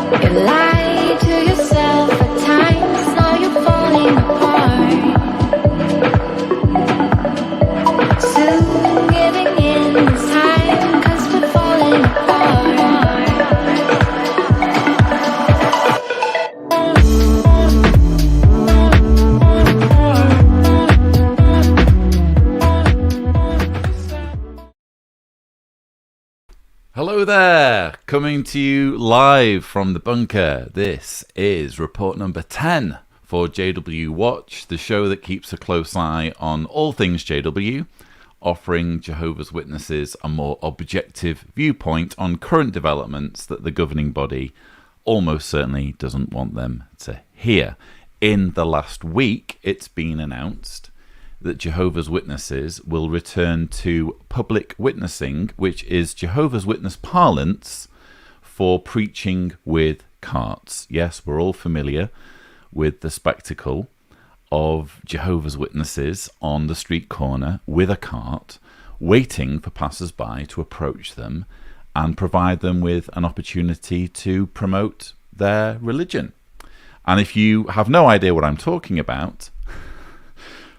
You lie to yourself at times, now you're falling apart. Soon giving in this time, 'cause we're falling apart. Hello there, coming to you live from the bunker. This is report number 10 for JW Watch, the show that keeps a close eye on all things JW, offering Jehovah's Witnesses a more objective viewpoint on current developments that the governing body almost certainly doesn't want them to hear. In the last week, it's been announced that Jehovah's Witnesses will return to public witnessing, which is Jehovah's Witness parlance for preaching with carts. Yes, we're all familiar with the spectacle of Jehovah's Witnesses on the street corner with a cart, waiting for passers-by to approach them and provide them with an opportunity to promote their religion. And if you have no idea what I'm talking about,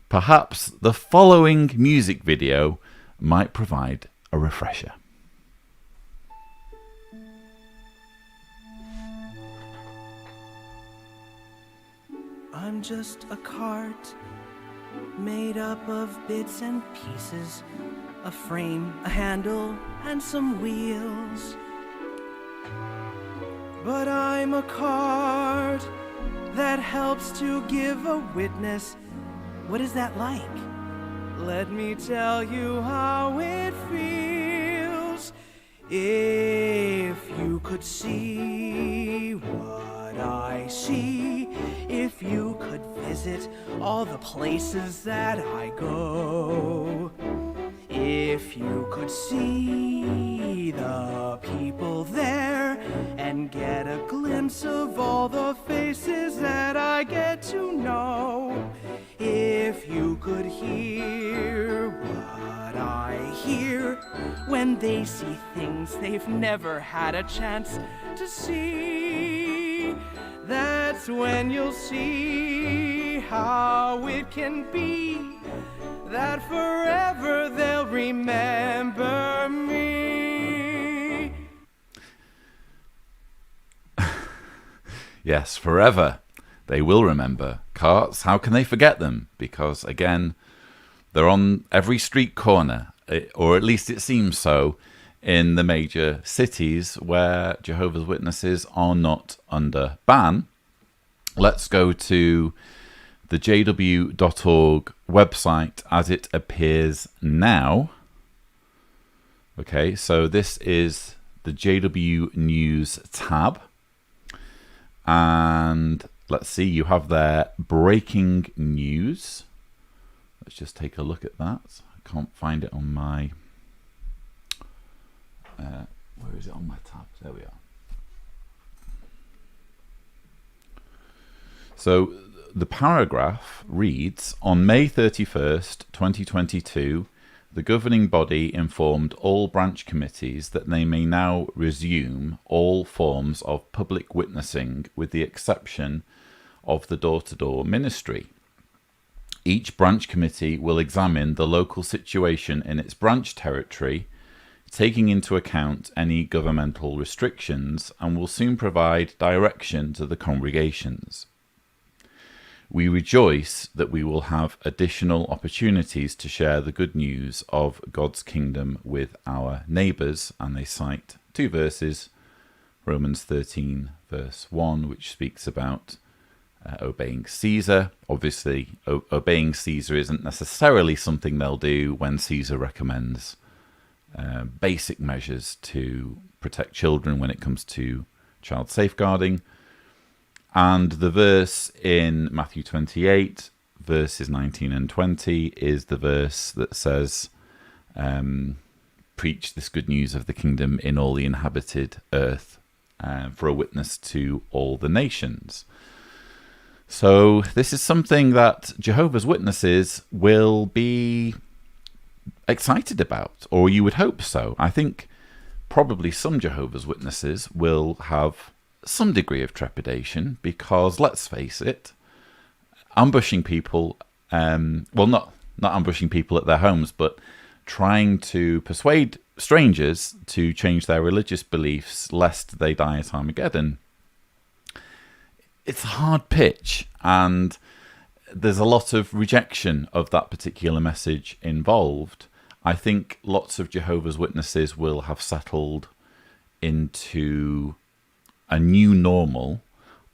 perhaps the following music video might provide a refresher. I'm just a cart made up of bits and pieces, a frame, a handle, and some wheels. But I'm a cart that helps to give a witness. What is that like? Let me tell you how it feels. If you could see what I see, if you could visit all the places that I go, if you could see the people there and get a glimpse of all the faces that I get to know, if you could hear what I hear when they see things they've never had a chance to see, that's when you'll see how it can be that forever they'll remember me. Yes, forever they will remember carts. How can they forget them? Because, again, they're on every street corner, or at least it seems so, in the major cities where Jehovah's Witnesses are not under ban. Let's go to the jw.org website as it appears now. Okay, so this is the JW News tab. And let's see, you have there breaking news. Let's just take a look at that. I can't find it on my... where is it on my tab? There we are. So the paragraph reads, on May 31st, 2022, the governing body informed all branch committees that they may now resume all forms of public witnessing with the exception of the door-to-door ministry. Each branch committee will examine the local situation in its branch territory, taking into account any governmental restrictions, and will soon provide direction to the congregations. We rejoice that we will have additional opportunities to share the good news of God's kingdom with our neighbours, and they cite two verses, Romans 13 verse 1, which speaks about obeying Caesar. Obviously, obeying Caesar isn't necessarily something they'll do when Caesar recommends basic measures to protect children when it comes to child safeguarding. And the verse in Matthew 28, verses 19 and 20, is the verse that says, preach this good news of the kingdom in all the inhabited earth for a witness to all the nations. So this is something that Jehovah's Witnesses will be excited about, or you would hope so. I think probably some Jehovah's Witnesses will have some degree of trepidation because, let's face it, ambushing people, not ambushing people at their homes, but trying to persuade strangers to change their religious beliefs lest they die at Armageddon. It's a hard pitch, and there's a lot of rejection of that particular message involved. I think lots of Jehovah's Witnesses will have settled into a new normal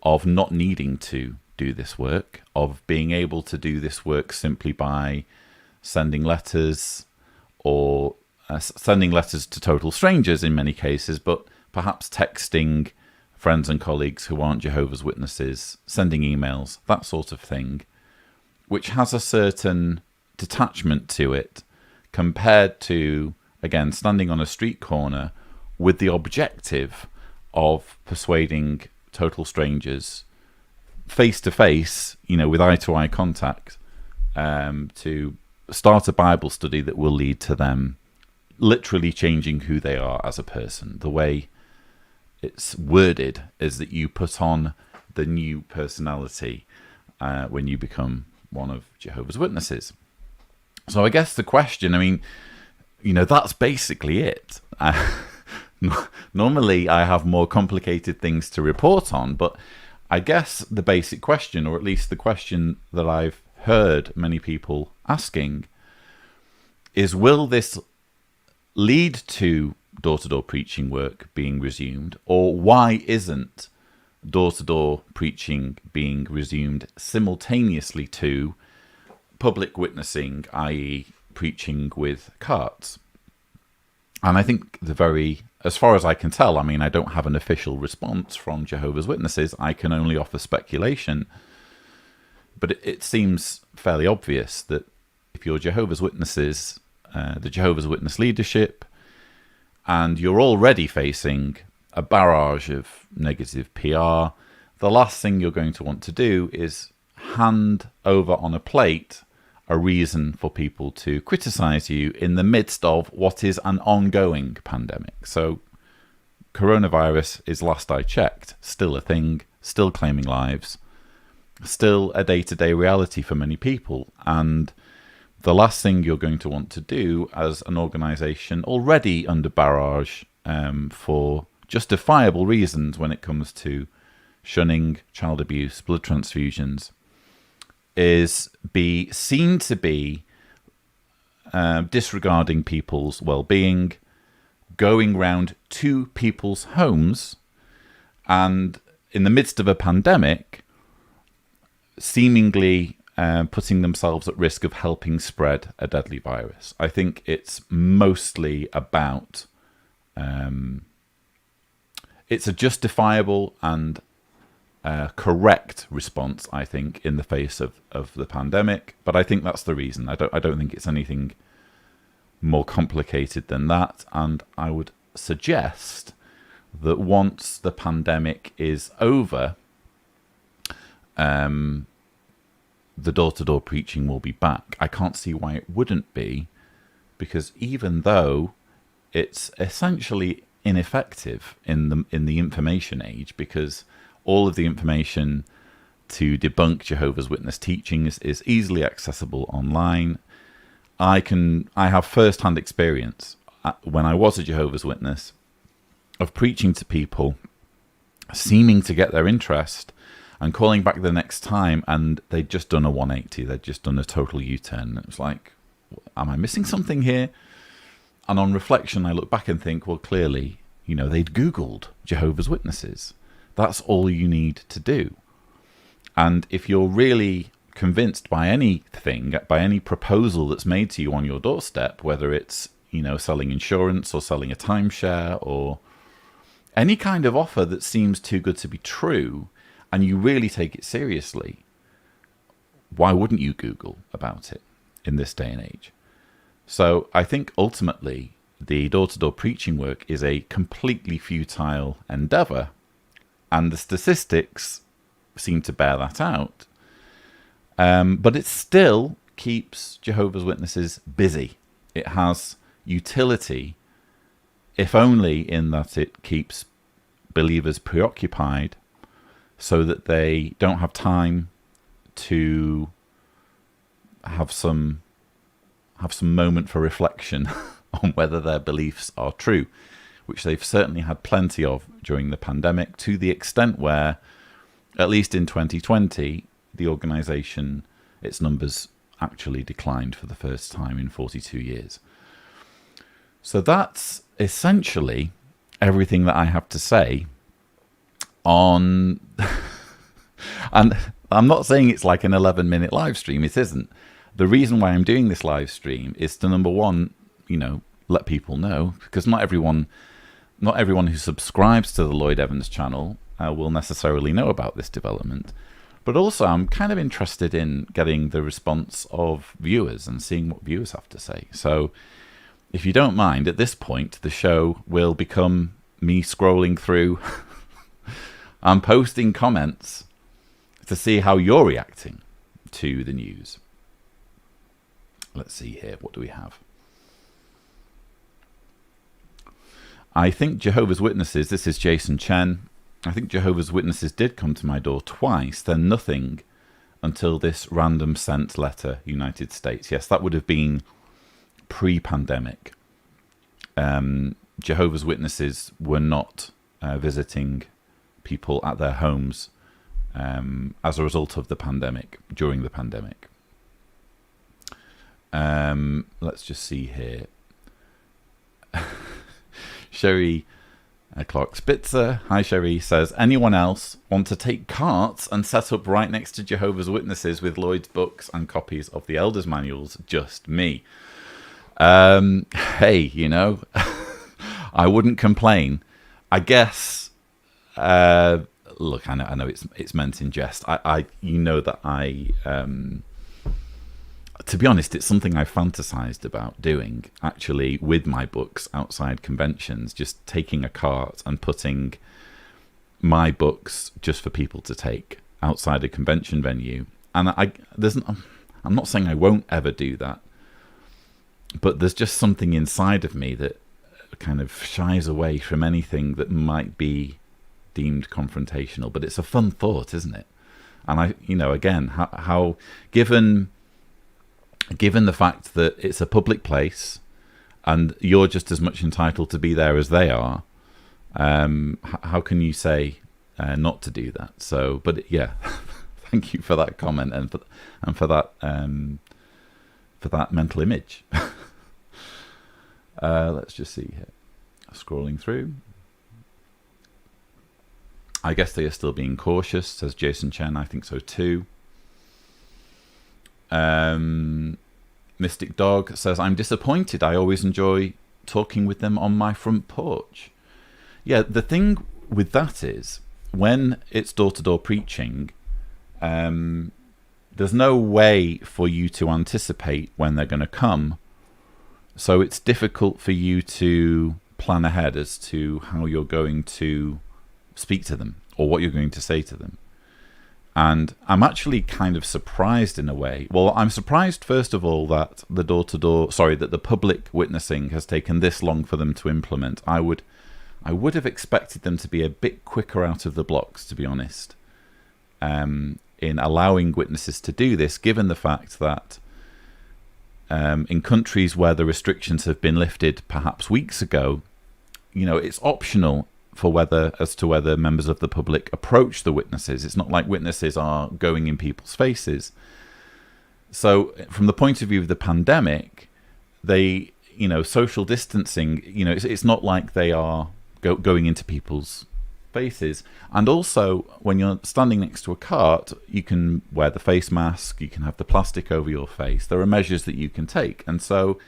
of not needing to do this work, of being able to do this work simply by sending letters, or sending letters to total strangers in many cases, but perhaps texting friends and colleagues who aren't Jehovah's Witnesses, sending emails, that sort of thing, which has a certain detachment to it compared to, again, standing on a street corner with the objective of persuading total strangers face to face, with eye-to-eye contact, to start a Bible study that will lead to them literally changing who they are as a person. The way it's worded is that you put on the new personality when you become one of Jehovah's Witnesses. So I guess the question, that's basically it. Normally I have more complicated things to report on, but I guess the basic question, or at least the question that I've heard many people asking, is will this lead to door-to-door preaching work being resumed, or why isn't door-to-door preaching being resumed simultaneously to public witnessing, i.e. preaching with carts? And I think as far as I can tell, I don't have an official response from Jehovah's Witnesses. I can only offer speculation. But it seems fairly obvious that if you're Jehovah's Witnesses, the Jehovah's Witness leadership, and you're already facing a barrage of negative PR, the last thing you're going to want to do is hand over on a plate a reason for people to criticize you in the midst of what is an ongoing pandemic. So coronavirus is, last I checked, still a thing, still claiming lives, still a day-to-day reality for many people. And the last thing you're going to want to do as an organization already under barrage for justifiable reasons when it comes to shunning child abuse, blood transfusions, is be seen to be disregarding people's well-being, going round to people's homes, and in the midst of a pandemic, seemingly putting themselves at risk of helping spread a deadly virus. I think it's mostly about it's a justifiable and correct response, I think, in the face of the pandemic. But I think that's the reason. I don't think it's anything more complicated than that. And I would suggest that once the pandemic is over, the door-to-door preaching will be back. I can't see why it wouldn't be, because even though it's essentially ineffective in the information age, because all of the information to debunk Jehovah's Witness teachings is easily accessible online. I have first-hand experience when I was a Jehovah's Witness of preaching to people, seeming to get their interest, and calling back the next time, and they'd just done a 180. They'd just done a total U-turn. It was like, am I missing something here? And on reflection, I look back and think, well, clearly, they'd Googled Jehovah's Witnesses. That's all you need to do. And if you're really convinced by anything, by any proposal that's made to you on your doorstep, whether it's, selling insurance or selling a timeshare or any kind of offer that seems too good to be true, and you really take it seriously, why wouldn't you Google about it in this day and age? So I think ultimately the door-to-door preaching work is a completely futile endeavor, and the statistics seem to bear that out. But it still keeps Jehovah's Witnesses busy. It has utility, if only in that it keeps believers preoccupied so that they don't have time to have some moment for reflection on whether their beliefs are true, which they've certainly had plenty of during the pandemic, to the extent where, at least in 2020, the organisation, its numbers actually declined for the first time in 42 years. So that's essentially everything that I have to say on... And I'm not saying it's like an 11-minute live stream. It isn't. The reason why I'm doing this live stream is to, number one, let people know, because not everyone who subscribes to the Lloyd Evans channel will necessarily know about this development. But also, I'm kind of interested in getting the response of viewers and seeing what viewers have to say. So, if you don't mind, at this point, the show will become me scrolling through and posting comments to see how you're reacting to the news. Let's see here. What do we have? I think Jehovah's Witnesses, this is Jason Chen, I think Jehovah's Witnesses did come to my door twice, then nothing until this random sent letter, United States. Yes, that would have been pre-pandemic. Jehovah's Witnesses were not visiting people at their homes as a result of the pandemic, during the pandemic. Let's just see here. Sherry Clark Spitzer, hi Sherry, says, anyone else want to take carts and set up right next to Jehovah's Witnesses with Lloyd's books and copies of the Elders Manuals? Just me. Hey, I wouldn't complain. I guess, look, I know it's meant in jest. To be honest, it's something I fantasized about doing, actually, with my books outside conventions, just taking a cart and putting my books just for people to take outside a convention venue. And I'm not saying I won't ever do that, but there's just something inside of me that kind of shies away from anything that might be deemed confrontational. But it's a fun thought, isn't it? And again, how given the fact that it's a public place and you're just as much entitled to be there as they are, how can you say not to do that? So, but yeah, thank you for that comment and for that mental image. Let's just see here. Scrolling through. I guess they are still being cautious, says Jason Chen. I think so too. Mystic Dog says, I'm disappointed. I always enjoy talking with them on my front porch. Yeah, the thing with that is, when it's door-to-door preaching, there's no way for you to anticipate when they're going to come. So it's difficult for you to plan ahead as to how you're going to speak to them or what you're going to say to them. And I'm actually kind of surprised in a way. Well, I'm surprised, first of all, that that the public witnessing has taken this long for them to implement. I would have expected them to be a bit quicker out of the blocks, to be honest, in allowing witnesses to do this, given the fact that in countries where the restrictions have been lifted perhaps weeks ago, it's optional as to whether members of the public approach the witnesses. It's not like witnesses are going in people's faces. So from the point of view of the pandemic, they, social distancing, it's not like they are going into people's faces. And also, when you're standing next to a cart, you can wear the face mask, you can have the plastic over your face. There are measures that you can take. And so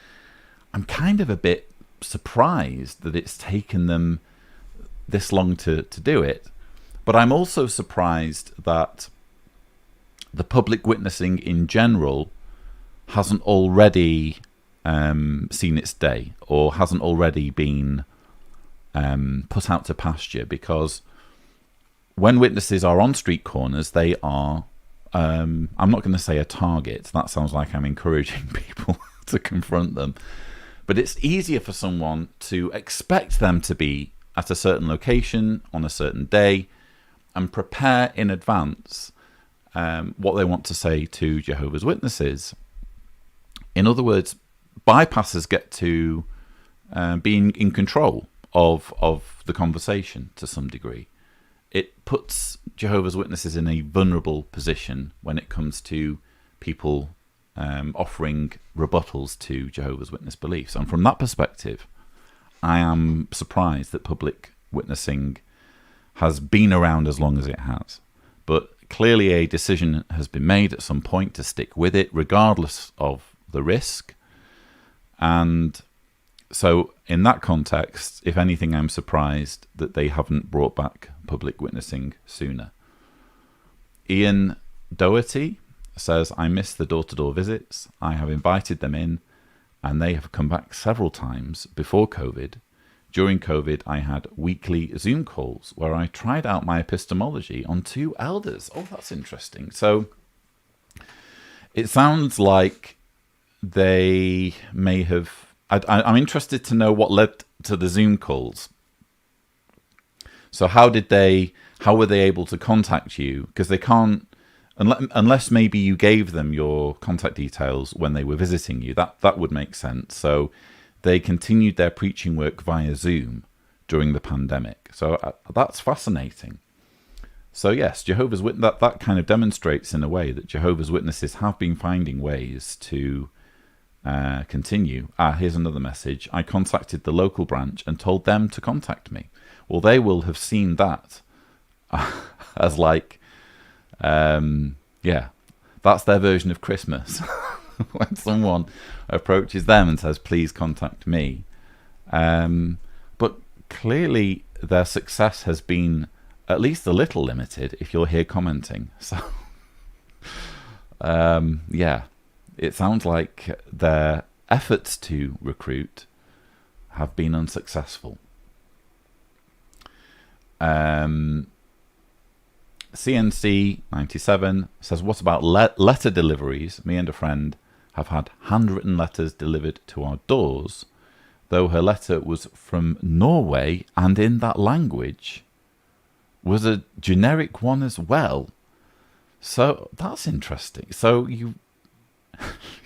I'm kind of a bit surprised that it's taken them this long to do it. But I'm also surprised that the public witnessing in general hasn't already seen its day, or hasn't already been put out to pasture, because when witnesses are on street corners, they are, I'm not going to say a target, that sounds like I'm encouraging people to confront them, but it's easier for someone to expect them to be at a certain location on a certain day and prepare in advance what they want to say to Jehovah's Witnesses. In other words, bypassers get to be in control of the conversation to some degree. It puts Jehovah's Witnesses in a vulnerable position when it comes to people offering rebuttals to Jehovah's Witness beliefs. And from that perspective, I am surprised that public witnessing has been around as long as it has. But clearly a decision has been made at some point to stick with it, regardless of the risk. And so in that context, if anything, I'm surprised that they haven't brought back public witnessing sooner. Ian Doherty says, I miss the door-to-door visits. I have invited them in, and they have come back several times before COVID. During COVID, I had weekly Zoom calls where I tried out my epistemology on 2 elders. Oh, that's interesting. So it sounds like they may have... I'm interested to know what led to the Zoom calls. So how were they able to contact you? Because they can't, unless maybe you gave them your contact details when they were visiting you. That would make sense. So they continued their preaching work via Zoom during the pandemic. So that's fascinating. So yes, Jehovah's Witness, that kind of demonstrates in a way that Jehovah's Witnesses have been finding ways to continue. Here's another message. I contacted the local branch and told them to contact me. Well, they will have seen that as like, that's their version of Christmas. When someone approaches them and says, please contact me. But clearly their success has been at least a little limited if you're here commenting. So, it sounds like their efforts to recruit have been unsuccessful. CNC 97 says, what about letter deliveries? Me and a friend have had handwritten letters delivered to our doors, though her letter was from Norway and in that language was a generic one as well. So that's interesting. So you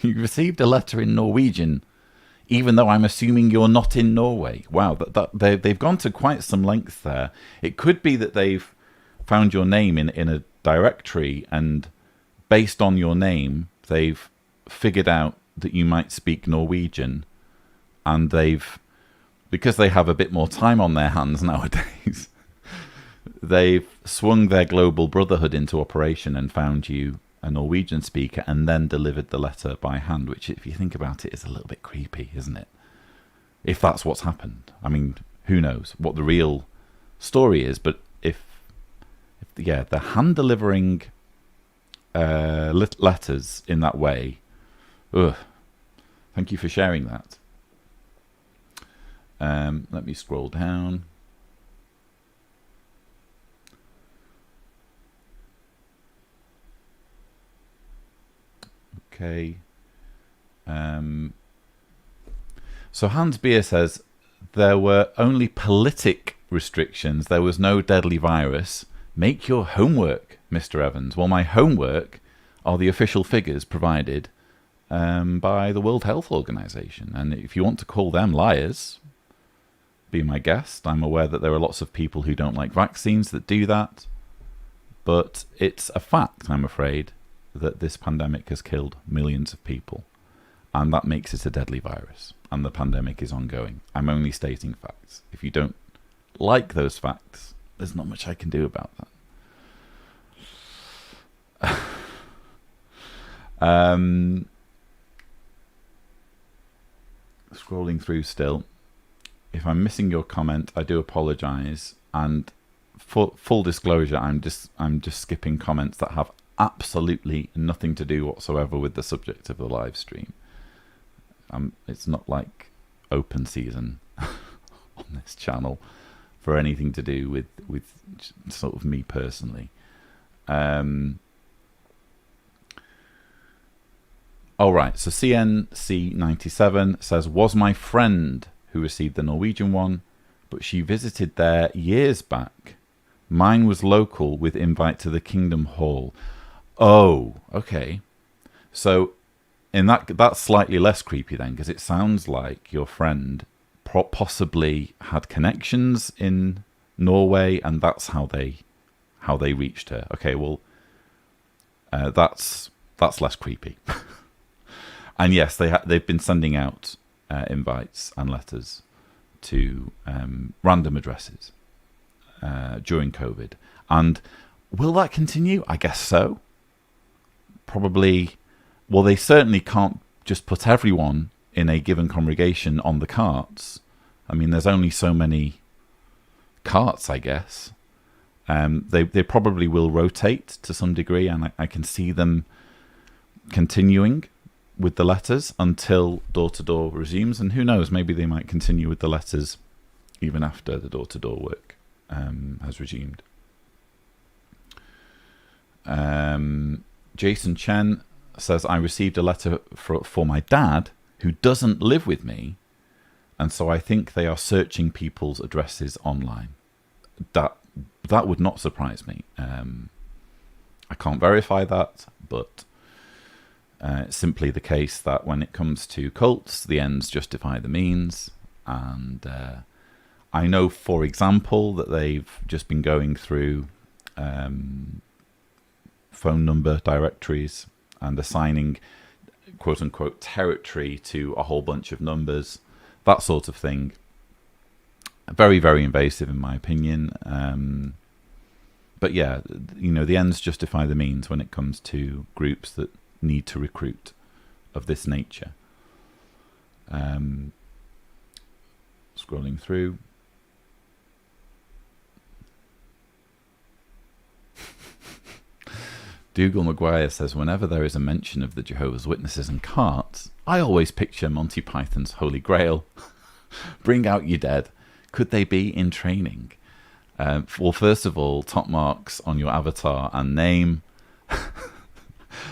received a letter in Norwegian, even though I'm assuming you're not in Norway. Wow, they've gone to quite some lengths there. It could be that they've found your name in a directory, and based on your name, they've figured out that you might speak Norwegian, and because they have a bit more time on their hands nowadays, they've swung their global brotherhood into operation and found you a Norwegian speaker and then delivered the letter by hand, which, if you think about it, is a little bit creepy, isn't it? If that's what's happened. I mean, who knows what the real story is, but if they're hand delivering letters in that way, thank you for sharing that. Let me scroll down. Okay. So Hans Beer says, there were only politic restrictions. There was no deadly virus. Make your homework, Mr. Evans. Well, my homework are the official figures provided by the World Health Organization. And if you want to call them liars, be my guest. I'm aware that there are lots of people who don't like vaccines that do that. But it's a fact, I'm afraid, that this pandemic has killed millions of people. And that makes it a deadly virus. And the pandemic is ongoing. I'm only stating facts. If you don't like those facts, there's not much I can do about that. Scrolling through still. If I'm missing your comment, I do apologize. And for full disclosure, I'm just skipping comments that have absolutely nothing to do whatsoever with the subject of the live stream. It's not like open season on this channel for anything to do with sort of me personally. All right, so CNC97 says, was my friend who received the Norwegian one but she visited there years back. Mine was local with invite to the Kingdom Hall. Oh, okay. So in that's slightly less creepy then, because it sounds like your friend possibly had connections in Norway, and that's how they reached her. Okay, well, that's less creepy. And yes, they've been sending out invites and letters to random addresses during COVID. And will that continue? I guess so. Probably. Well, they certainly can't just put everyone in a given congregation on the carts. I mean, there's only so many carts, I guess. They probably will rotate to some degree, and I can see them continuing with the letters until door-to-door resumes. And who knows, maybe they might continue with the letters even after the door-to-door work has resumed. Jason Chen says, I received a letter for my dad who doesn't live with me, and so I think they are searching people's addresses online. That would not surprise me. I can't verify that, but it's simply the case that when it comes to cults, the ends justify the means. And I know, for example, that they've just been going through phone number directories and assigning quote-unquote territory to a whole bunch of numbers, that sort of thing. Very, very invasive in my opinion. But yeah, the ends justify the means when it comes to groups that need to recruit of this nature. Scrolling through. Dougal Maguire says, whenever there is a mention of the Jehovah's Witnesses and carts, I always picture Monty Python's Holy Grail. Bring out your dead. Could they be in training? Well, first of all, top marks on your avatar and name.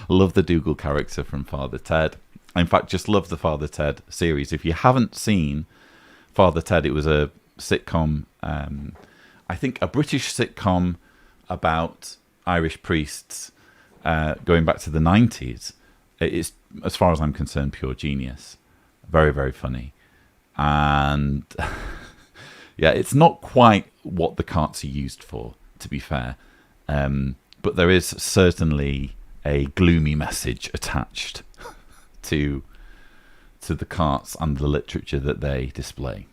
Love the Dougal character from Father Ted. In fact, just love the Father Ted series. If you haven't seen Father Ted, it was a sitcom, I think a British sitcom about Irish priests going back to the 90s. It's, as far as I'm concerned, pure genius. Very, very funny. And yeah, it's not quite what the carts are used for, to be fair. But there is certainly a gloomy message attached to the carts and the literature that they display.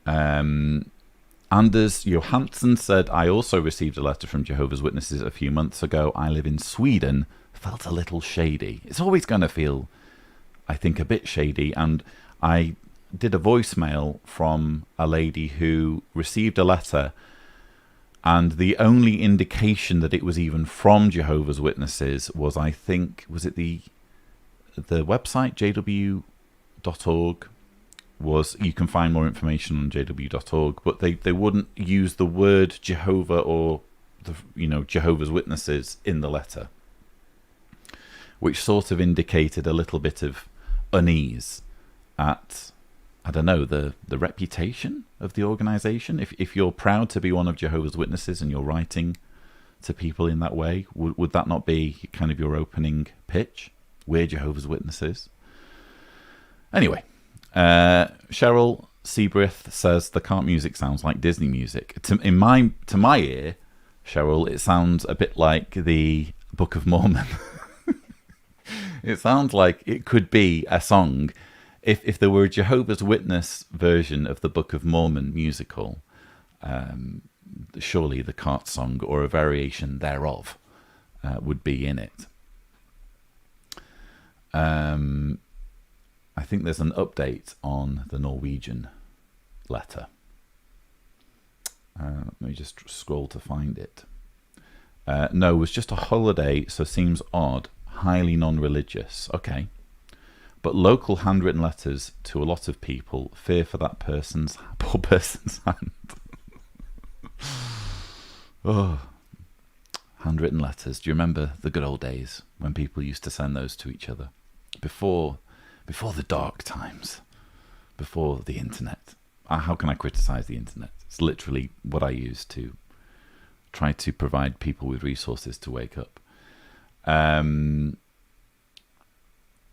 Anders Johansson said, I also received a letter from Jehovah's Witnesses a few months ago. I live in Sweden. Felt a little shady. It's always going to feel, I think, a bit shady. And I did a voicemail from a lady who received a letter, and the only indication that it was even from Jehovah's Witnesses was, I think, was it the website, jw.org? Was, you can find more information on jw.org, but they wouldn't use the word Jehovah or Jehovah's Witnesses in the letter, which sort of indicated a little bit of unease at, I don't know, the reputation of the organization. If you're proud to be one of Jehovah's Witnesses and you're writing to people in that way, would that not be kind of your opening pitch? We're Jehovah's Witnesses. Anyway. Cheryl Seabrith says the cart music sounds like Disney music. To my ear, Cheryl, it sounds a bit like the Book of Mormon. It sounds like it could be a song. If there were a Jehovah's Witness version of the Book of Mormon musical, surely the cart song or a variation thereof would be in it. I think there's an update on the Norwegian letter. Let me just scroll to find it. No, it was just a holiday, so seems odd. Highly non-religious. Okay. But local handwritten letters to a lot of people. Fear for that poor person's hand. Oh, handwritten letters. Do you remember the good old days when people used to send those to each other? Before the dark times, before the internet. how can I criticize the internet? It's literally what I use to try to provide people with resources to wake up.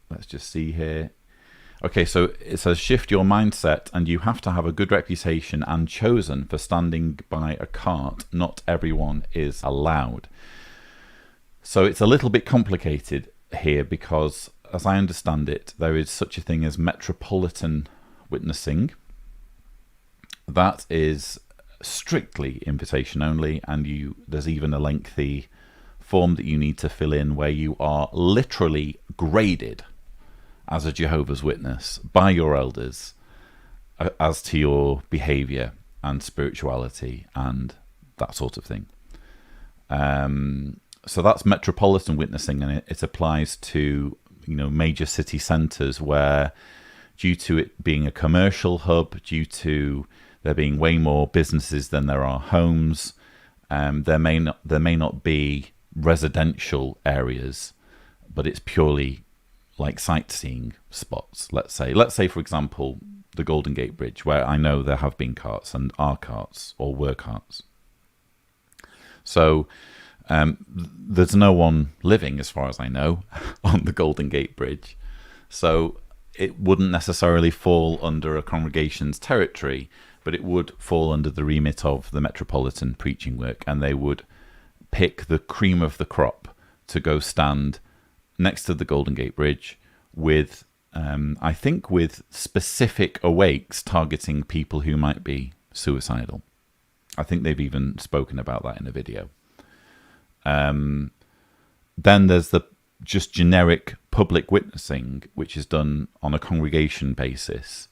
Let's just see here. Okay, so it says shift your mindset, and you have to have a good reputation and chosen for standing by a cart. Not everyone is allowed. So it's a little bit complicated here because, as I understand it, there is such a thing as metropolitan witnessing. That is strictly invitation only, and there's even a lengthy form that you need to fill in where you are literally graded as a Jehovah's Witness by your elders as to your behavior and spirituality and that sort of thing. So that's metropolitan witnessing, and it applies to major city centres where, due to it being a commercial hub, due to there being way more businesses than there are homes, there may not be residential areas, but it's purely like sightseeing spots. Let's say for example the Golden Gate Bridge, where I know there have been carts and are carts or were carts. So there's no one living, as far as I know, on the Golden Gate Bridge, so it wouldn't necessarily fall under a congregation's territory, but it would fall under the remit of the metropolitan preaching work, and they would pick the cream of the crop to go stand next to the Golden Gate Bridge with, I think, with specific awakes targeting people who might be suicidal. I think they've even spoken about that in a video. Then there's the just generic public witnessing, which is done on a congregation basis.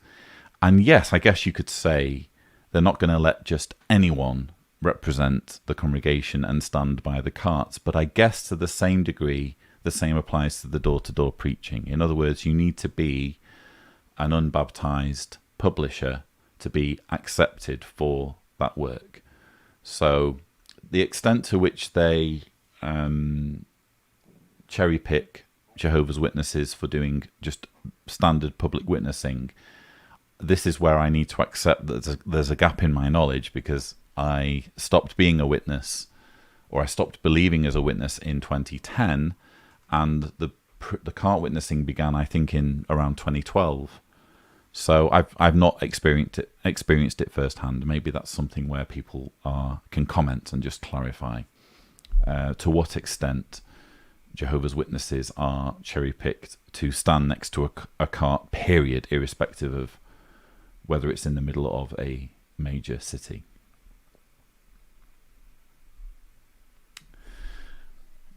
And yes, I guess you could say they're not going to let just anyone represent the congregation and stand by the carts, but I guess to the same degree, the same applies to the door-to-door preaching. In other words, you need to be an unbaptized publisher to be accepted for that work. So the extent to which they cherry pick Jehovah's Witnesses for doing just standard public witnessing, this is where I need to accept that there's a gap in my knowledge, because I stopped being a witness, or I stopped believing as a witness in 2010, and the cart witnessing began, I think, in around 2012. So I've not experienced it firsthand. Maybe that's something where people can comment and just clarify to what extent Jehovah's Witnesses are cherry-picked to stand next to a cart, period, irrespective of whether it's in the middle of a major city.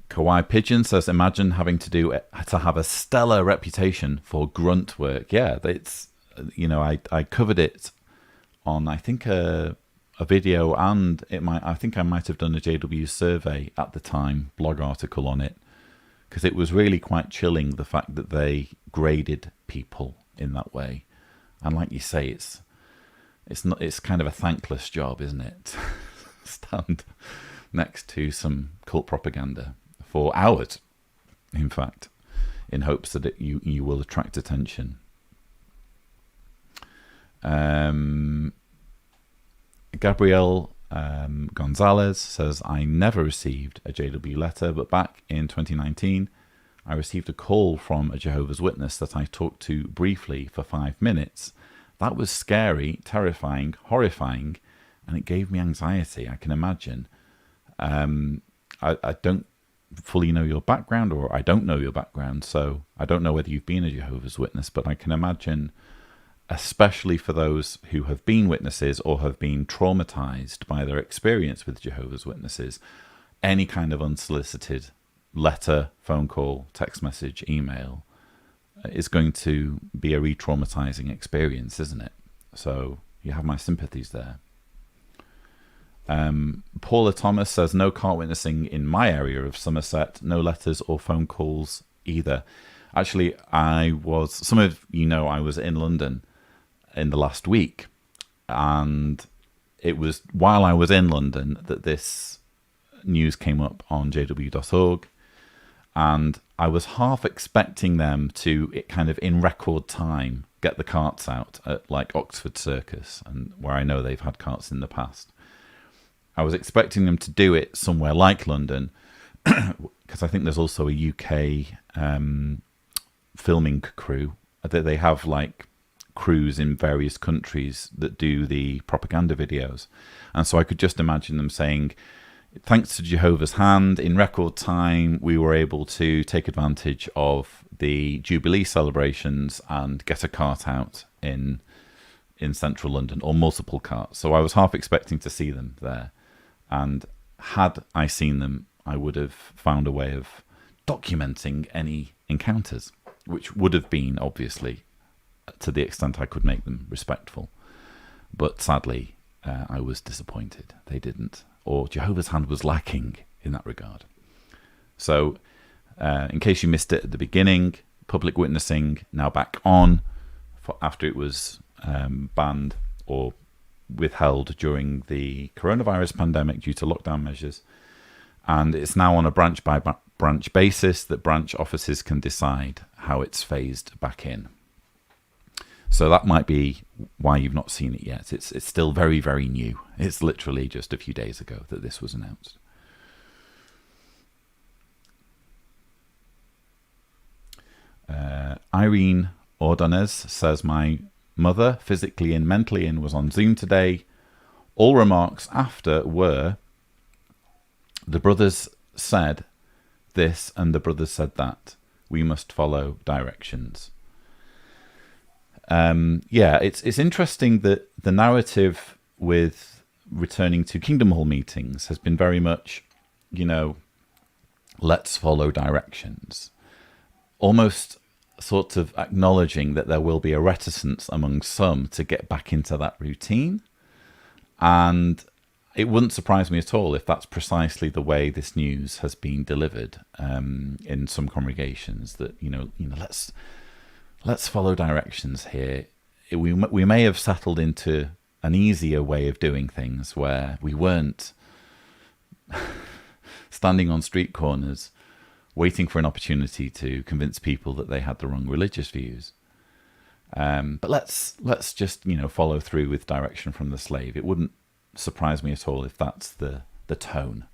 Kawaii Pigeon says, imagine having to have a stellar reputation for grunt work. Yeah, it's, I covered it on, I think, a video, and I think I might have done a JW survey at the time, blog article on it, because it was really quite chilling, the fact that they graded people in that way. And like you say, it's kind of a thankless job, isn't it? Stand next to some cult propaganda for hours, in fact, in hopes that you will attract attention. Gabrielle Gonzalez says, I never received a JW letter, but back in 2019, I received a call from a Jehovah's Witness that I talked to briefly for 5 minutes. That was scary, terrifying, horrifying, and it gave me anxiety, I can imagine. I don't fully know your background, or I don't know your background, so I don't know whether you've been a Jehovah's Witness, but I can imagine, especially for those who have been witnesses or have been traumatized by their experience with Jehovah's Witnesses, any kind of unsolicited letter, phone call, text message, email is going to be a re-traumatizing experience, isn't it? So you have my sympathies there. Paula Thomas says, no cart witnessing in my area of Somerset, no letters or phone calls either. Actually, some of you know, I was in London in the last week, and it was while I was in London that this news came up on jw.org, and I was half expecting them to, kind of in record time, get the carts out at like Oxford Circus, and where I know they've had carts in the past. I was expecting them to do it somewhere like London, because I think there's also a UK filming crew. They have like crews in various countries that do the propaganda videos. And so I could just imagine them saying, thanks to Jehovah's hand, in record time, we were able to take advantage of the Jubilee celebrations and get a cart out in central London, or multiple carts. So I was half expecting to see them there. And had I seen them, I would have found a way of documenting any encounters, which would have been, obviously, to the extent I could make them respectful. But sadly, I was disappointed. They didn't. Or Jehovah's hand was lacking in that regard. So, in case you missed it at the beginning, public witnessing now back on after it was banned or withheld during the coronavirus pandemic due to lockdown measures. And it's now on a branch by branch basis that branch offices can decide how it's phased back in. So that might be why you've not seen it yet. It's still very, very new. It's literally just a few days ago that this was announced. Irene Ordonez says, my mother, physically and mentally in, was on Zoom today. All remarks after were, the brothers said this and the brothers said that. We must follow directions. It's interesting that the narrative with returning to Kingdom Hall meetings has been very much, let's follow directions. Almost sort of acknowledging that there will be a reticence among some to get back into that routine. And it wouldn't surprise me at all if that's precisely the way this news has been delivered in some congregations, that, let's follow directions here. We may have settled into an easier way of doing things where we weren't standing on street corners waiting for an opportunity to convince people that they had the wrong religious views. But let's just follow through with direction from the slave. It wouldn't surprise me at all if that's the tone.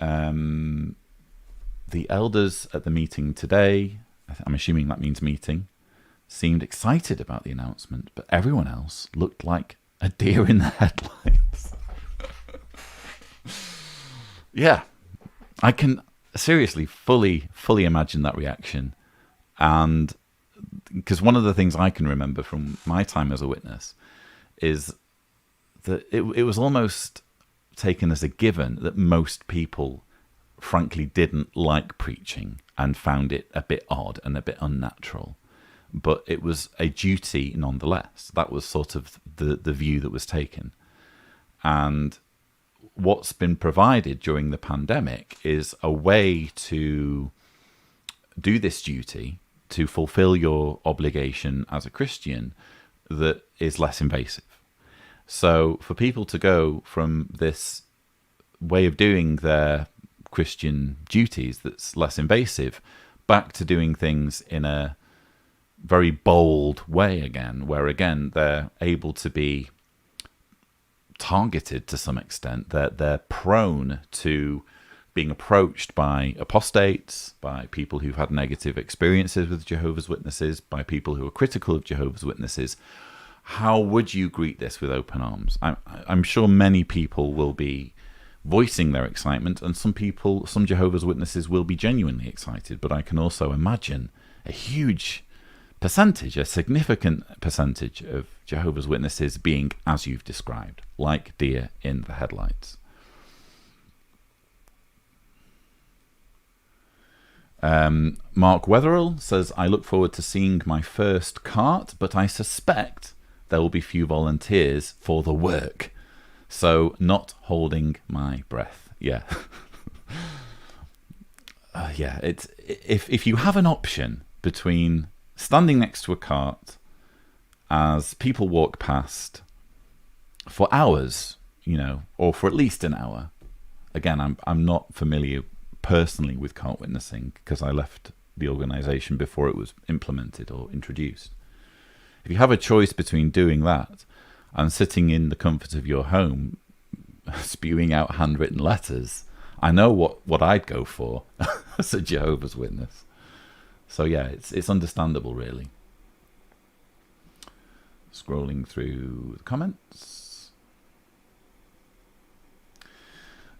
The elders at the meeting today, I'm assuming that means meeting, seemed excited about the announcement, but everyone else looked like a deer in the headlights. Yeah, I can seriously fully imagine that reaction. And because one of the things I can remember from my time as a witness is that it was almost taken as a given that most people frankly didn't like preaching and found it a bit odd and a bit unnatural. But it was a duty nonetheless. That was sort of the view that was taken. And what's been provided during the pandemic is a way to do this duty, to fulfill your obligation as a Christian, that is less invasive. So for people to go from this way of doing their Christian duties that's less invasive back to doing things in a very bold way again, where again they're able to be targeted to some extent. They're prone to being approached by apostates, by people who've had negative experiences with Jehovah's Witnesses, by people who are critical of Jehovah's Witnesses. How would you greet this with open arms? I'm sure many people will be voicing their excitement, and some Jehovah's Witnesses will be genuinely excited, but I can also imagine a huge percentage, a significant percentage of Jehovah's Witnesses being as you've described, like deer in the headlights. Mark Wetherell says, I look forward to seeing my first cart, but I suspect there will be few volunteers for the work. So not holding my breath. Yeah. It's if you have an option between standing next to a cart as people walk past for hours, or for at least an hour. Again, I'm not familiar personally with cart witnessing because I left the organization before it was implemented or introduced. If you have a choice between doing that and sitting in the comfort of your home spewing out handwritten letters, I know what I'd go for as a Jehovah's Witness. So yeah, it's understandable, really. Scrolling through the comments.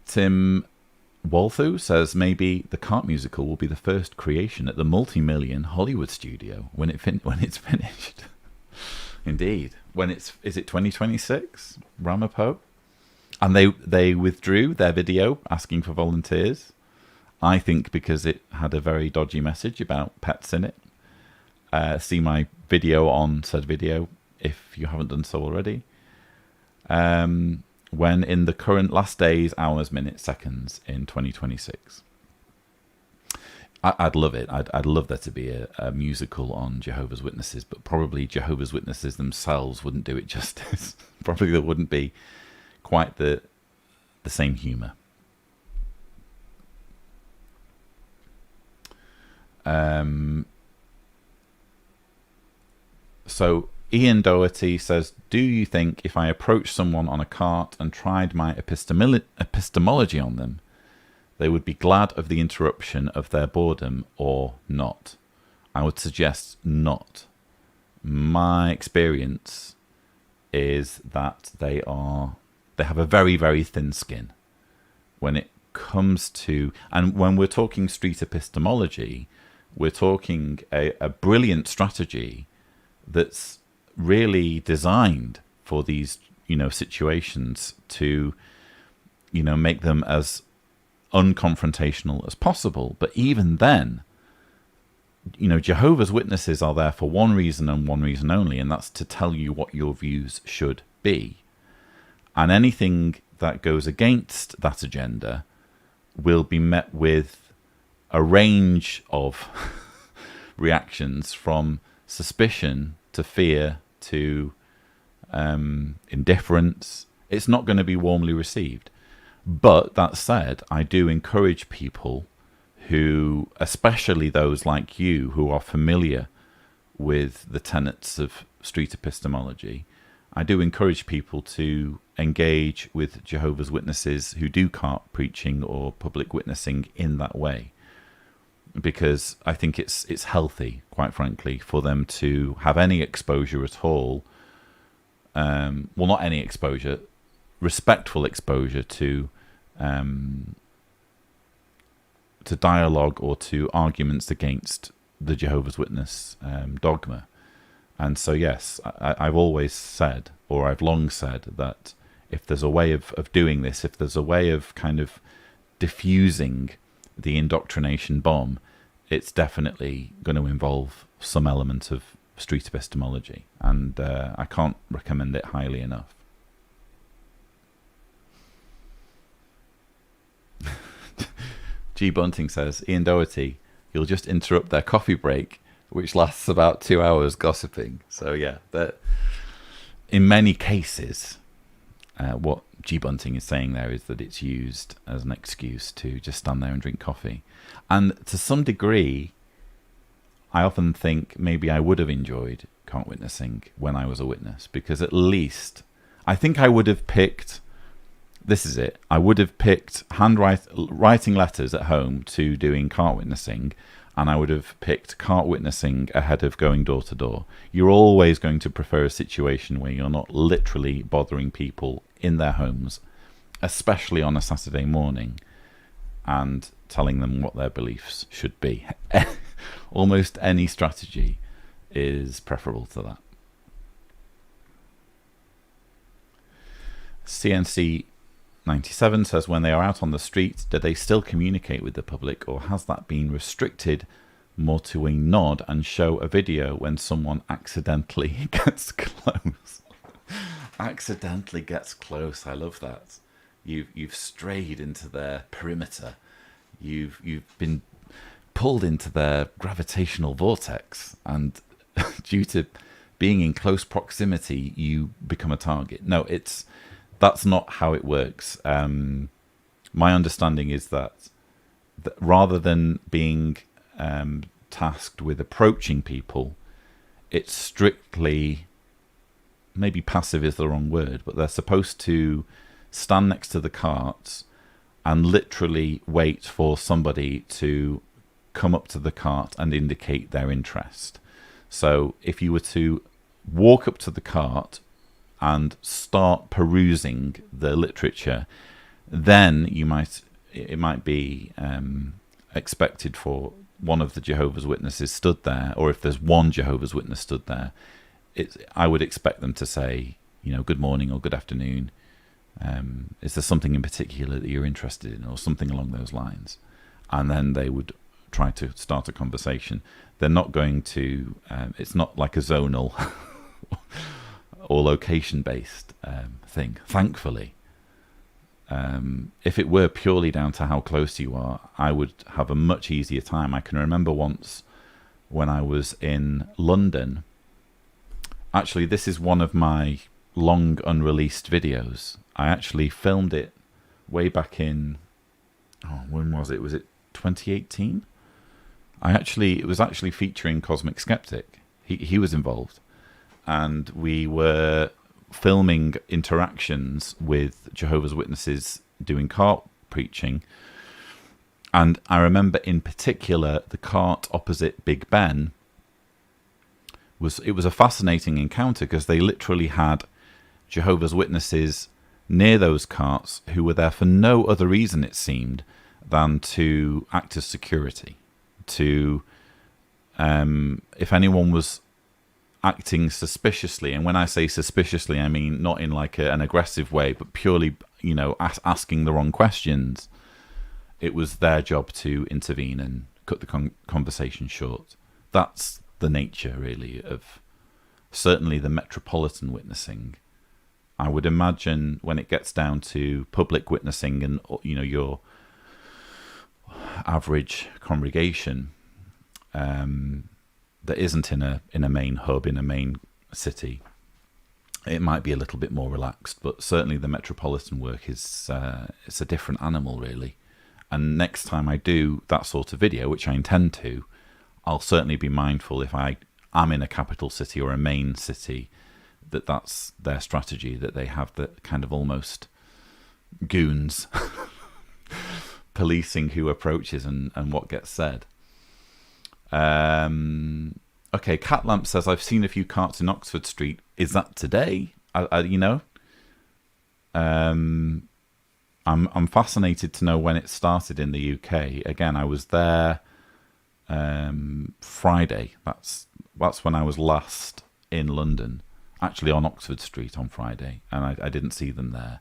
Tim Walthu says maybe the Cart musical will be the first creation at the multi-million Hollywood studio when it's finished. Indeed. Is it 2026? Ramapo? And they withdrew their video asking for volunteers. I think because it had a very dodgy message about pets in it. See my video on said video if you haven't done so already. When in the current last days, hours, minutes, seconds in 2026. I'd love it. I'd love there to be a musical on Jehovah's Witnesses, but probably Jehovah's Witnesses themselves wouldn't do it justice. Probably there wouldn't be quite the same humour. So Ian Doherty says, do you think if I approached someone on a cart and tried my epistemology on them, they would be glad of the interruption of their boredom or not? I would suggest not. My experience is that they have a very, very thin skin when it comes to, and when we're talking street epistemology, we're talking a brilliant strategy that's really designed for these, situations to, make them as unconfrontational as possible. But even then, Jehovah's Witnesses are there for one reason and one reason only, and that's to tell you what your views should be. And anything that goes against that agenda will be met with a range of reactions, from suspicion to fear to indifference. It's not going to be warmly received. But that said, I do encourage people who, especially those like you who are familiar with the tenets of street epistemology, I do encourage people to engage with Jehovah's Witnesses who do cart preaching or public witnessing in that way, because I think it's healthy, quite frankly, for them to have any exposure at all. Well, not any exposure, respectful exposure to dialogue or to arguments against the Jehovah's Witness dogma. And so, yes, I've always said, or I've long said, that if there's a way of doing this, if there's a way of kind of diffusing the indoctrination bomb, it's definitely going to involve some element of street epistemology. And I can't recommend it highly enough. G. Bunting says, Ian Doherty, you'll just interrupt their coffee break, which lasts about 2 hours gossiping. So yeah, in many cases, what G. Bunting is saying there is that it's used as an excuse to just stand there and drink coffee. And to some degree, I often think maybe I would have enjoyed cart witnessing when I was a witness, because at least I think I would have picked, this is it, I would have picked writing letters at home to doing cart witnessing, and I would have picked cart witnessing ahead of going door to door. You're always going to prefer a situation where you're not literally bothering people in their homes, especially on a Saturday morning, and telling them what their beliefs should be. Almost any strategy is preferable to that. CNC 97 says, when they are out on the street, do they still communicate with the public, or has that been restricted more to a nod and show a video when someone accidentally gets close? Accidentally gets close. I love that. You've strayed into their perimeter. You've been pulled into their gravitational vortex, and due to being in close proximity, you become a target. No, that's not how it works. My understanding is that rather than being tasked with approaching people, it's strictly, maybe passive is the wrong word, but they're supposed to stand next to the carts and literally wait for somebody to come up to the cart and indicate their interest. So if you were to walk up to the cart and start perusing the literature, then it might be expected for one of the Jehovah's Witnesses stood there, or if there's one Jehovah's Witness stood there, I would expect them to say, good morning or good afternoon. Is there something in particular that you're interested in, or something along those lines? And then they would try to start a conversation. They're not going to, it's not like a zonal or location-based thing, thankfully. If it were purely down to how close you are, I would have a much easier time. I can remember once when I was in London. Actually, this is one of my long unreleased videos. I actually filmed it way back in, when was it? Was it 2018? It was actually featuring Cosmic Skeptic. He was involved. And we were filming interactions with Jehovah's Witnesses doing cart preaching. And I remember in particular the cart opposite Big Ben was a fascinating encounter, because they literally had Jehovah's Witnesses near those carts who were there for no other reason, it seemed, than to act as security. To if anyone was acting suspiciously, and when I say suspiciously, I mean not in like an aggressive way, but purely, asking the wrong questions, it was their job to intervene and cut the conversation short. That's the nature, really, of certainly the metropolitan witnessing. I would imagine when it gets down to public witnessing and, your average congregation, that isn't in a main hub, in a main city, it might be a little bit more relaxed. But certainly the metropolitan work is it's a different animal, really. And next time I do that sort of video, which I intend to, I'll certainly be mindful, if I am in a capital city or a main city, that's their strategy, that they have the kind of almost goons policing who approaches and what gets said. Okay, Catlamp says, I've seen a few carts in Oxford Street. Is that today? I'm fascinated to know when it started in the UK. Again, I was there Friday. That's when I was last in London, actually on Oxford Street on Friday, and I didn't see them there.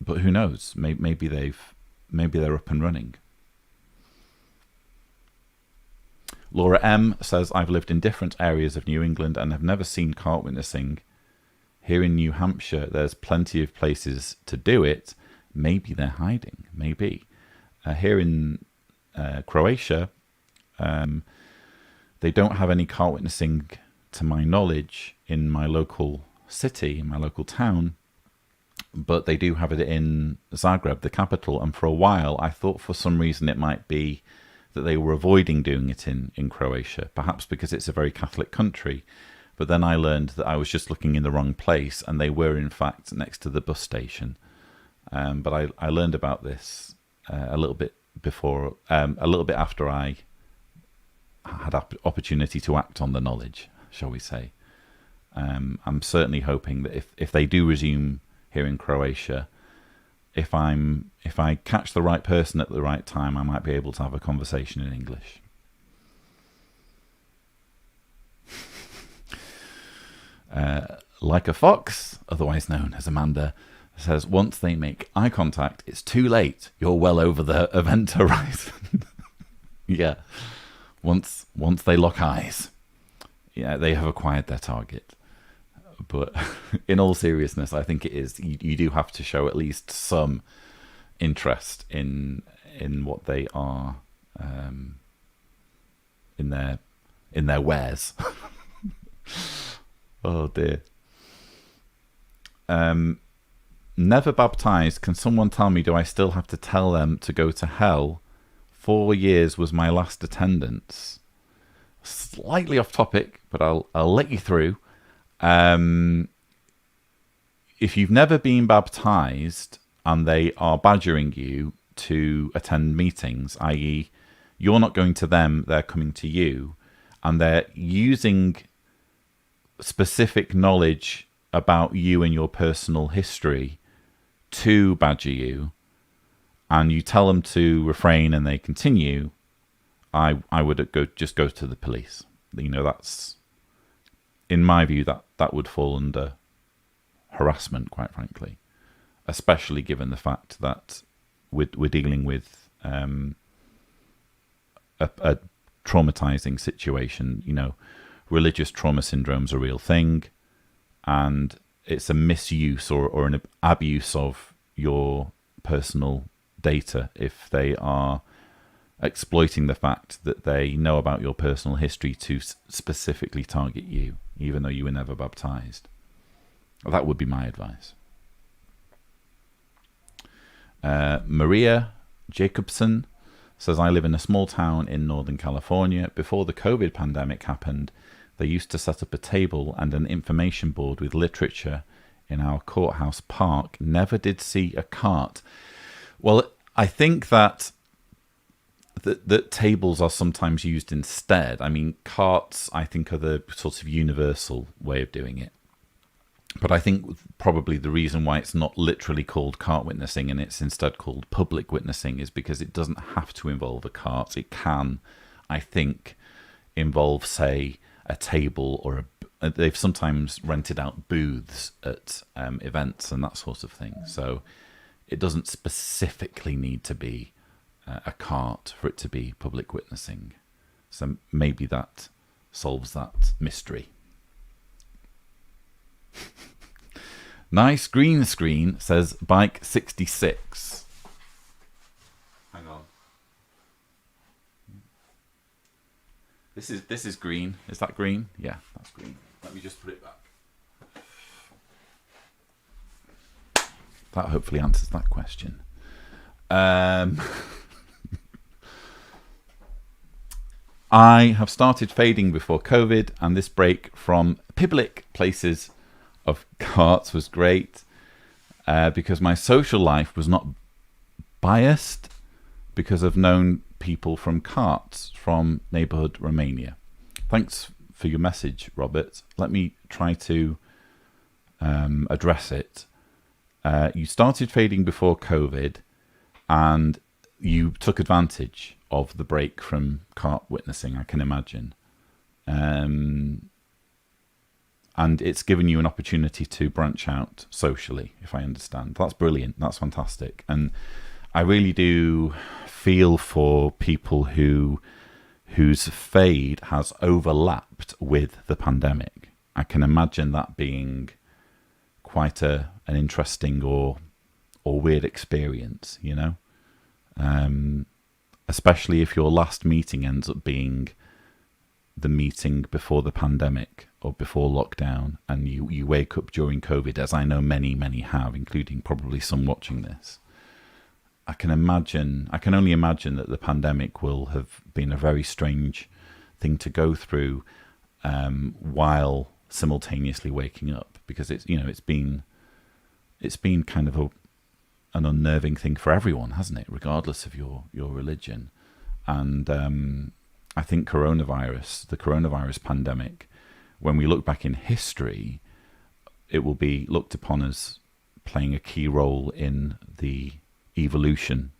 But who knows? Maybe they're up and running. Laura M says, I've lived in different areas of New England and have never seen cart witnessing. Here in New Hampshire, there's plenty of places to do it. Maybe they're hiding. Maybe. Here in Croatia, they don't have any cart witnessing, to my knowledge, in my local city, in my local town. But they do have it in Zagreb, the capital. And for a while, I thought for some reason it might be that they were avoiding doing it in Croatia, perhaps because it's a very Catholic country. But then I learned that I was just looking in the wrong place, and they were in fact next to the bus station. But I learned about this a little bit after I had opportunity to act on the knowledge, shall we say. I'm certainly hoping that if they do resume here in Croatia, if I catch the right person at the right time, I might be able to have a conversation in English. Like a Fox, otherwise known as Amanda, says, once they make eye contact, it's too late. You're well over the event horizon. Yeah. Once they lock eyes, yeah, they have acquired their target. But in all seriousness, I think it is. You do have to show at least some interest in what they are, in their wares. Oh dear. Never baptized. Can someone tell me? Do I still have to tell them to go to hell 4 years was my last attendance. Slightly off topic, but I'll let you through. If you've never been baptized and they are badgering you to attend meetings, i.e., you're not going to them, they're coming to you, and they're using specific knowledge about you and your personal history to badger you, and you tell them to refrain and they continue, I would just go to the police. That's, in my view, that would fall under harassment, quite frankly, especially given the fact that we're dealing with a traumatizing situation. Religious trauma syndrome's a real thing, and it's a misuse or an abuse of your personal data if they are exploiting the fact that they know about your personal history to specifically target you, even though you were never baptized. That would be my advice. Maria Jacobson says, I live in a small town in Northern California. Before the COVID pandemic happened, they used to set up a table and an information board with literature in our courthouse park. Never did see a cart. Well, I think that tables are sometimes used instead. I mean, carts, I think, are the sort of universal way of doing it. But I think probably the reason why it's not literally called cart witnessing and it's instead called public witnessing is because it doesn't have to involve a cart. It can, I think, involve, say, a table or they've sometimes rented out booths at events and that sort of thing. So it doesn't specifically need to be a cart for it to be public witnessing. So maybe that solves that mystery. Nice green screen says bike 66. Hang on. This is green. Is that green? Yeah, that's green. Let me just put it back. That hopefully answers that question. I have started fading before COVID, and this break from public places of carts was great because my social life was not biased because I've known people from carts from neighbourhood Romania. Thanks for your message, Robert. Let me try to address it. You started fading before COVID and you took advantage of the break from cart witnessing, I can imagine. And it's given you an opportunity to branch out socially, if I understand. That's brilliant. That's fantastic. And I really do feel for people whose fade has overlapped with the pandemic. I can imagine that being quite an interesting or weird experience, you know? Especially if your last meeting ends up being the meeting before the pandemic or before lockdown, and you wake up during COVID, as I know many have, including probably some watching this. I can only imagine that the pandemic will have been a very strange thing to go through while simultaneously waking up, because it's been kind of an unnerving thing for everyone, hasn't it, regardless of your religion. And I think the coronavirus pandemic, when we look back in history, it will be looked upon as playing a key role in the evolution,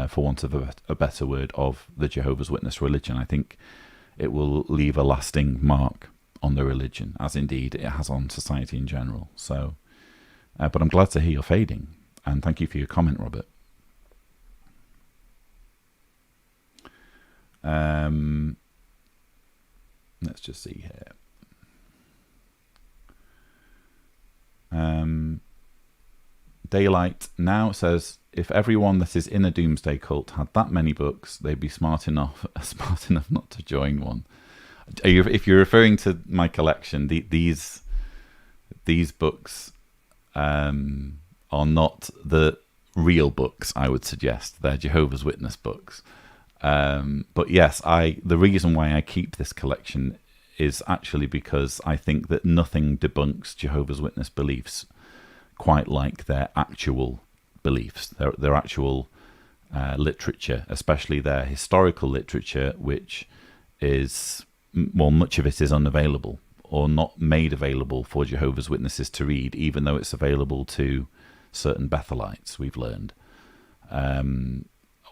for want of a better word, of the Jehovah's Witness religion. I think it will leave a lasting mark on the religion, as indeed it has on society in general. So, but I'm glad to hear you're fading, and thank you for your comment, Robert. Let's just see here. Daylight Now says, if everyone that is in a doomsday cult had that many books, they'd be smart enough not to join one. If you're referring to my collection, these books are not the real books, I would suggest. They're Jehovah's Witness books. But yes, the reason why I keep this collection is actually because I think that nothing debunks Jehovah's Witness beliefs quite like their actual beliefs, their actual literature, especially their historical literature, which is, well, much of it is unavailable or not made available for Jehovah's Witnesses to read, even though it's available to certain Bethelites, we've learned.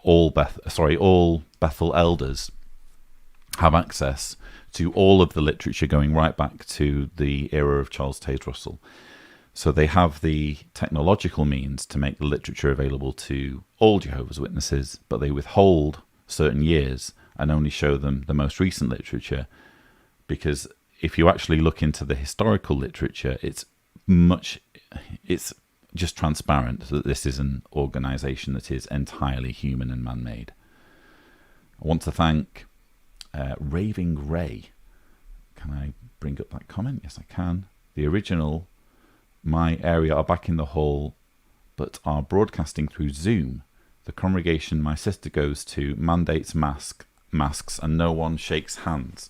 All Bethel elders have access to all of the literature going right back to the era of Charles Taze Russell. So they have the technological means to make the literature available to all Jehovah's Witnesses, but they withhold certain years and only show them the most recent literature, because if you actually look into the historical literature, it's just transparent that this is an organization that is entirely human and man-made. I want to thank Raving Ray. Can I bring up that comment? Yes, I can. The original My Area are back in the hall, but are broadcasting through Zoom. The congregation my sister goes to mandates masks and no one shakes hands.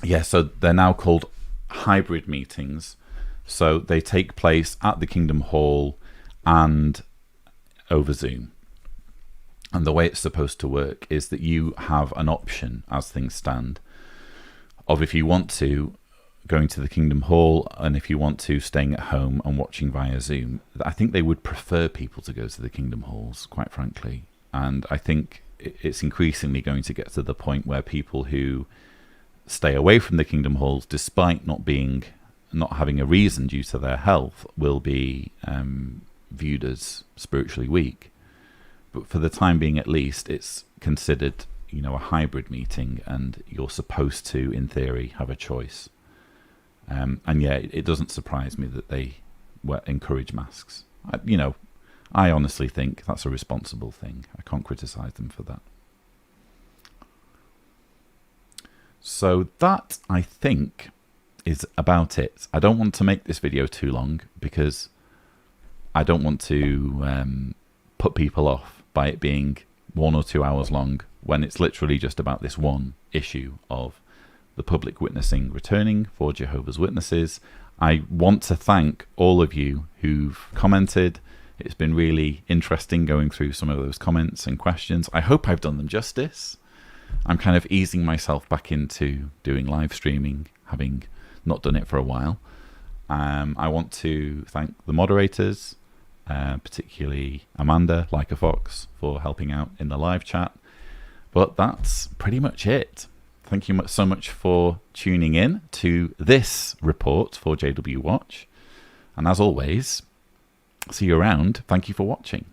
Yeah, so they're now called hybrid meetings. So they take place at the Kingdom Hall and over Zoom. And the way it's supposed to work is that you have an option, as things stand, of if you want to going to the Kingdom Hall, and if you want to staying at home and watching via Zoom. I think they would prefer people to go to the Kingdom Halls, quite frankly. And I think it's increasingly going to get to the point where people who stay away from the Kingdom Halls, despite not having a reason due to their health, will be viewed as spiritually weak. But for the time being, at least, it's considered, a hybrid meeting, and you're supposed to, in theory, have a choice. And yeah, it doesn't surprise me that they encourage masks. I honestly think that's a responsible thing. I can't criticize them for that. So that, I think, is about it. I don't want to make this video too long because I don't want to put people off by it being 1 or 2 hours long when it's literally just about this one issue of the public witnessing returning for Jehovah's Witnesses. I want to thank all of you who've commented. It's been really interesting going through some of those comments and questions. I hope I've done them justice. I'm kind of easing myself back into doing live streaming, having not done it for a while. I want to thank the moderators, particularly Amanda, like a fox, for helping out in the live chat. But that's pretty much it. Thank you so much for tuning in to this report for JW Watch. And as always, see you around. Thank you for watching.